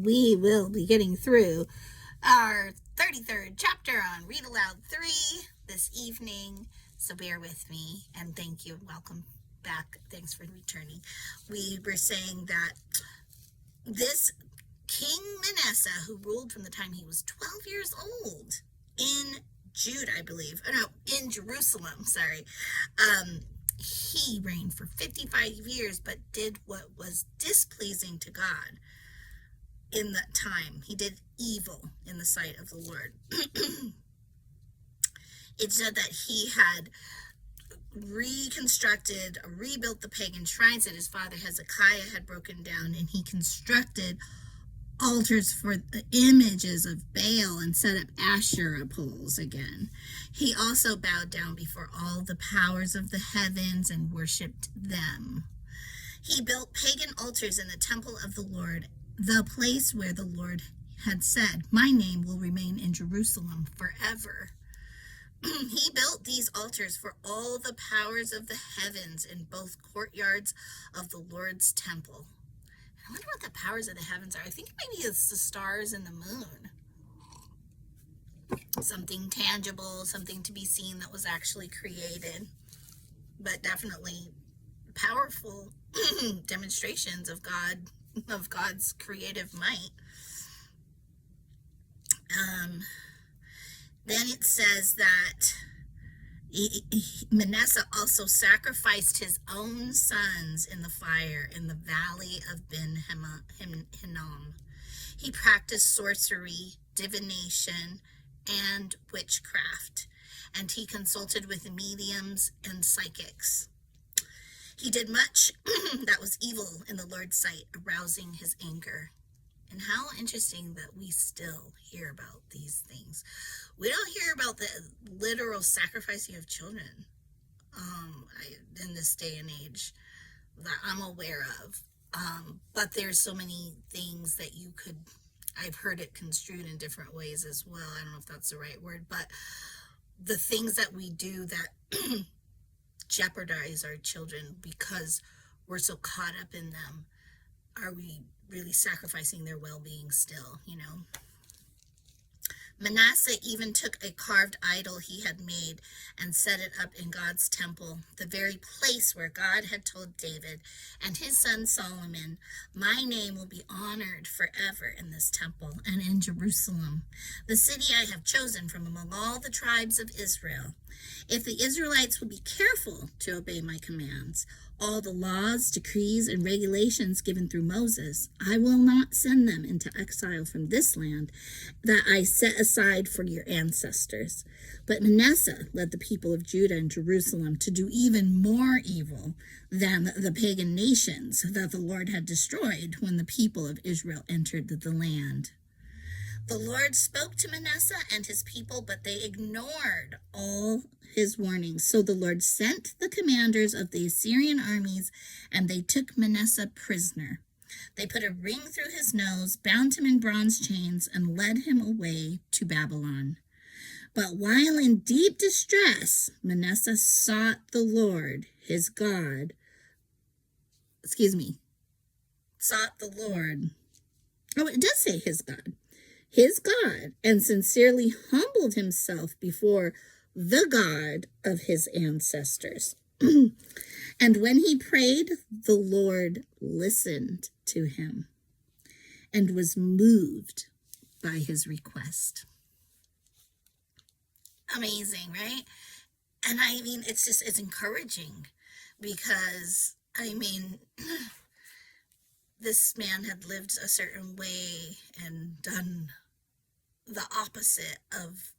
we will be getting through our 33rd chapter on Read Aloud 3 this evening. So bear with me and thank you and welcome back. Thanks for returning. We were saying that this King Manasseh, who ruled from the time he was 12 years old in Judah, I believe. Oh, no, in Jerusalem, sorry. He reigned for 55 years, but did what was displeasing to God in that time. He did evil in the sight of the Lord. It said that he had rebuilt the pagan shrines that his father Hezekiah had broken down, and he constructed altars for the images of Baal and set up Asherah poles again. He also bowed down before all the powers of the heavens and worshipped them. He built pagan altars in the temple of the Lord, the place where the Lord had said, "My name will remain in Jerusalem forever." He built these altars for all the powers of the heavens in both courtyards of the Lord's temple. I wonder what the powers of the heavens are. I think maybe it's the stars and the moon. Something tangible, something to be seen that was actually created. But definitely powerful demonstrations of God's creative might. Then it says that Manasseh also sacrificed his own sons in the fire in the valley of Ben Hinnom. He practiced sorcery, divination, and witchcraft, and he consulted with mediums and psychics. He did much that was evil in the Lord's sight, arousing his anger. And how interesting that we still hear about these things. We don't hear about the literal sacrificing of children in this day and age that I'm aware of. But there's so many things that I've heard it construed in different ways as well. I don't know if that's the right word, but the things that we do that jeopardize our children because we're so caught up in them, are we really sacrificing their well-being still, Manasseh even took a carved idol he had made and set it up in God's temple, the very place where God had told David and his son Solomon, "My name will be honored forever in this temple and in Jerusalem, the city I have chosen from among all the tribes of Israel. If the Israelites will be careful to obey my commands, all the laws, decrees, and regulations given through Moses, I will not send them into exile from this land that I set aside for your ancestors." But Manasseh led the people of Judah and Jerusalem to do even more evil than the pagan nations that the Lord had destroyed when the people of Israel entered the land. The Lord spoke to Manasseh and his people, but they ignored all his warnings. So the Lord sent the commanders of the Assyrian armies, and they took Manasseh prisoner. They put a ring through his nose, bound him in bronze chains, and led him away to Babylon. But while in deep distress, Manasseh sought the Lord, his God. Sought the Lord. Oh, it does say his God, and sincerely humbled himself before the God of his ancestors. And when he prayed, the Lord listened to him and was moved by his request. Amazing, right? And it's encouraging because, this man had lived a certain way and done the opposite of